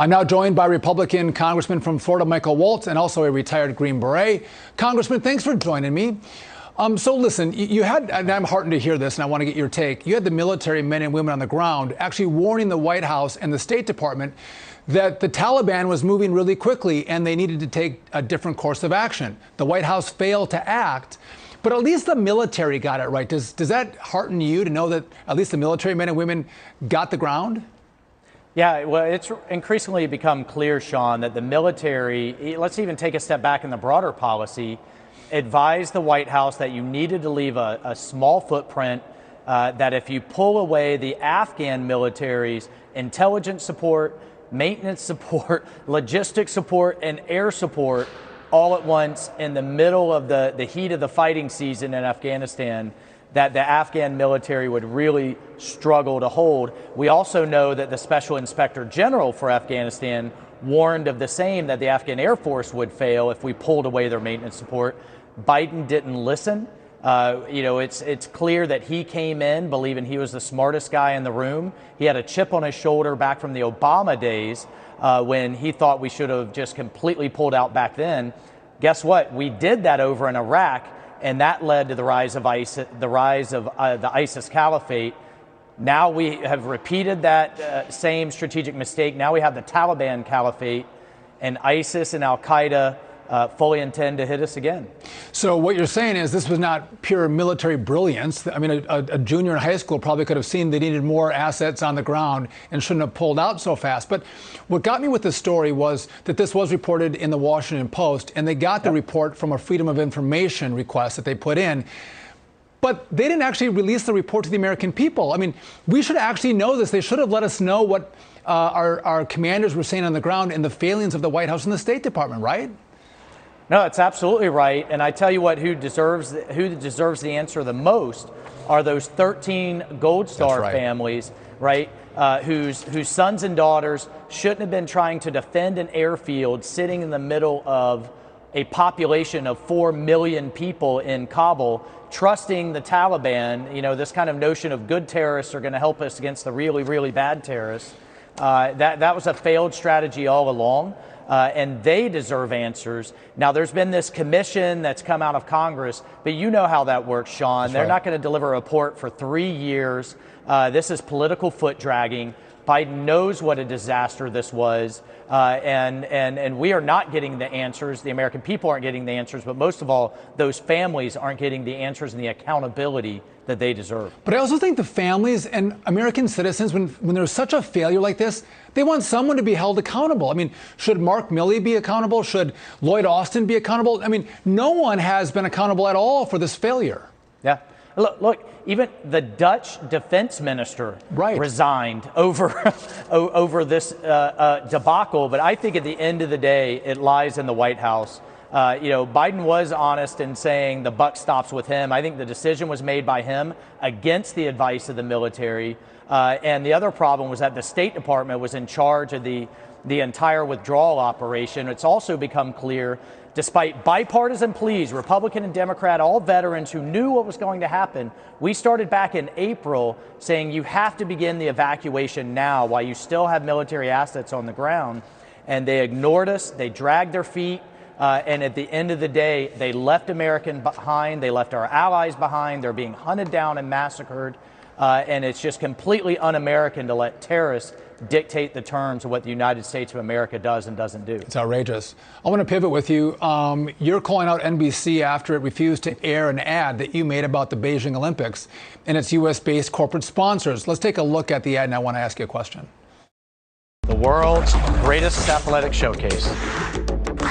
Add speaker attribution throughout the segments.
Speaker 1: I'm now joined by Republican Congressman from Florida, Michael Waltz, and also a retired Green Beret. Congressman, thanks for joining me. So listen, you had, and I'm heartened to hear this, and I want to get your take. You had the military men and women on the ground actually warning the White House and the State Department that the Taliban was moving really quickly and they needed to take a different course of action. The White House failed to act, but at least the military got it right. Does that hearten you to know that at least the military men and women got the ground?
Speaker 2: Yeah, well, it's increasingly become clear, Sean, that the military, let's even take a step back in the broader policy, advised the White House that you needed to leave a small footprint, that if you pull away the Afghan military's intelligence support, maintenance support, logistics support, and air support all at once in the middle of the heat of the fighting season in Afghanistan, that the Afghan military would really struggle to hold. We also know that the Special Inspector General for Afghanistan warned of the same, that the Afghan Air Force would fail if we pulled away their maintenance support. Biden didn't listen. It's clear that he came in believing he was the smartest guy in the room. He had a chip on his shoulder back from the Obama days when he thought we should have just completely pulled out back then. Guess what? We did that over in Iraq, and that led to the rise of the ISIS caliphate. Now we have repeated that same strategic mistake. Now we have the Taliban caliphate, and ISIS and Al-Qaeda fully intend to hit us again.
Speaker 1: So what you're saying is this was not pure military brilliance. I mean, a junior in high school probably could have seen they needed more assets on the ground and shouldn't have pulled out so fast. But what got me with this story was that this was reported in the Washington Post, and they got the report from a Freedom of Information request that they put in. But they didn't actually release the report to the American people. I mean, we should actually know this. They should have let us know what our commanders were saying on the ground and the failings of the White House and the State Department, right?
Speaker 2: No, it's absolutely right. And I tell you what, who deserves the answer the most are those 13 Gold Star families, right? Whose sons and daughters shouldn't have been trying to defend an airfield sitting in the middle of a population of 4 million people in Kabul, trusting the Taliban, this kind of notion of good terrorists are going to help us against the really, really bad terrorists. That was a failed strategy all along. And they deserve answers. Now, there's been this commission that's come out of Congress, but you know how that works, Sean.
Speaker 1: That's
Speaker 2: They're
Speaker 1: right.
Speaker 2: not going to deliver a report for 3 years. This is political foot dragging. Biden knows what a disaster this was, and we are not getting the answers. The American people aren't getting the answers, but most of all, those families aren't getting the answers and the accountability that they deserve.
Speaker 1: But I also think the families and American citizens, when there's such a failure like this, they want someone to be held accountable. I mean, should Mark Milley be accountable? Should Lloyd Austin be accountable? I mean, no one has been accountable at all for this failure.
Speaker 2: Yeah. Look, even the Dutch defense minister resigned over over this debacle. But I think at the end of the day, it lies in the White House. Biden was honest in saying the buck stops with him. I think the decision was made by him against the advice of the military. And the other problem was that the State Department was in charge of the entire withdrawal operation. It's also become clear, despite bipartisan pleas, Republican and Democrat, all veterans who knew what was going to happen, we started back in April saying you have to begin the evacuation now while you still have military assets on the ground. And they ignored us. They dragged their feet. And at the end of the day, they left Americans behind. They left our allies behind. They're being hunted down and massacred. And it's just completely un-American to let terrorists dictate the terms of what the United States of America does and doesn't do.
Speaker 1: It's outrageous. I want to pivot with you. You're calling out NBC after it refused to air an ad that you made about the Beijing Olympics and its U.S.-based corporate sponsors. Let's take a look at the ad, and I want to ask you a question.
Speaker 2: The world's greatest athletic showcase.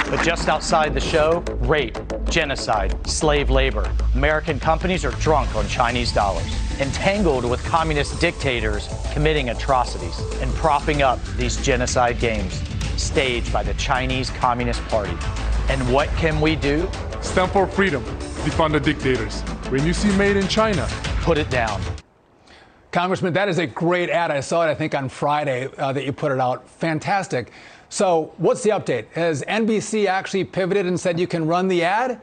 Speaker 2: But just outside the show, rape, genocide, slave labor. American companies are drunk on Chinese dollars, entangled with communist dictators committing atrocities and propping up these genocide games staged by the Chinese Communist Party. And what can we do?
Speaker 3: Stand for freedom. Defund the dictators. When you see made in China,
Speaker 2: put it down.
Speaker 1: Congressman, that is a great ad. I saw it, I think, on Friday that you put it out. Fantastic. So what's the update? Has NBC actually pivoted and said you can run the ad?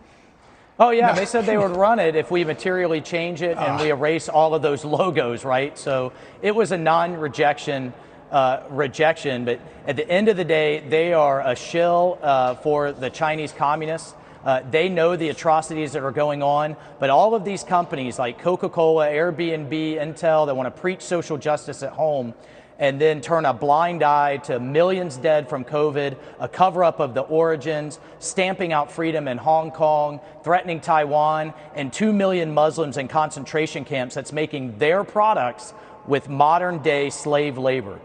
Speaker 2: Oh, yeah. They said they would run it if we materially change it and we erase all of those logos, right? So it was a non-rejection rejection. But at the end of the day, they are a shill for the Chinese communists. They know the atrocities that are going on, but all of these companies like Coca-Cola, Airbnb, Intel that want to preach social justice at home and then turn a blind eye to millions dead from COVID, a cover-up of the origins, stamping out freedom in Hong Kong, threatening Taiwan, and 2 million Muslims in concentration camps that's making their products with modern-day slave labor.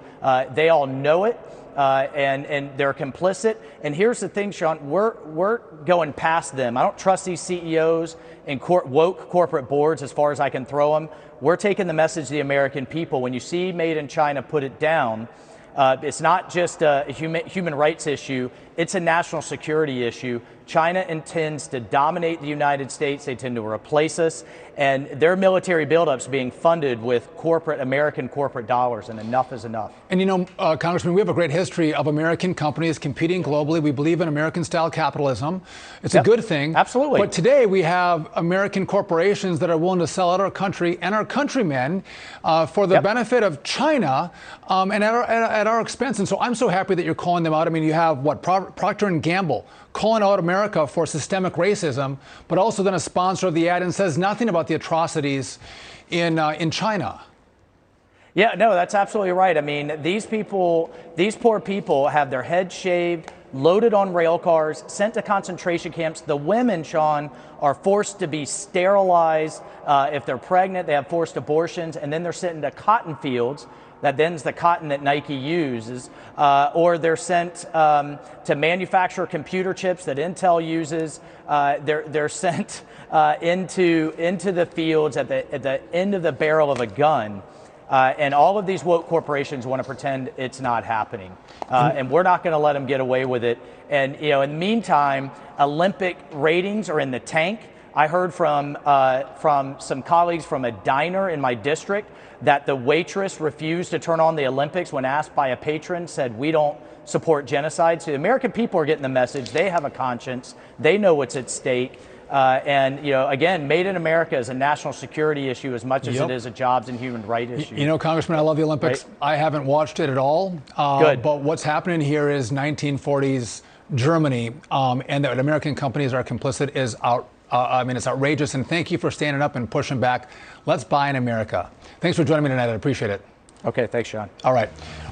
Speaker 2: They all know it. And they're complicit. And here's the thing, Sean, we're going past them. I don't trust these CEOs and woke corporate boards as far as I can throw them. We're taking the message to the American people. When you see Made in China, put it down. It's not just a human rights issue, it's a national security issue. China intends to dominate the United States. They tend to replace us, and their military buildups being funded with American corporate dollars, and enough is enough.
Speaker 1: And you know, Congressman, we have a great history of American companies competing globally. We believe in American-style capitalism. It's a good thing.
Speaker 2: Absolutely.
Speaker 1: But today we have American corporations that are willing to sell out our country and our countrymen for the benefit of China and at our expense. And so I'm so happy that you're calling them out. I mean, you have, what, Procter & Gamble calling out America for systemic racism, but also then a sponsor of the ad and says nothing about the atrocities in China.
Speaker 2: Yeah, no, that's absolutely right. I mean, these poor people have their heads shaved, loaded on rail cars, sent to concentration camps. The women, Sean, are forced to be sterilized. If they're pregnant, they have forced abortions, and then they're sent into cotton fields. That then's the cotton that Nike uses, or they're sent to manufacture computer chips that Intel uses. They're sent into the fields at the end of the barrel of a gun. And all of these woke corporations want to pretend it's not happening. And we're not going to let them get away with it. And, you know, in the meantime, Olympic ratings are in the tank. I heard from some colleagues from a diner in my district that the waitress refused to turn on the Olympics when asked by a patron, said, "We don't support genocide." So the American people are getting the message. They have a conscience. They know what's at stake. And, you know, again, Made in America is a national security issue as much as it is a jobs and human rights issue.
Speaker 1: You know, Congressman, I love the Olympics. Right? I haven't watched it at all.
Speaker 2: Good.
Speaker 1: But what's happening here is 1940s Germany, and that American companies are complicit is I mean, it's outrageous. And thank you for standing up and pushing back. Let's buy in America. Thanks for joining me tonight. I appreciate it.
Speaker 2: Okay, thanks, Sean.
Speaker 1: All right.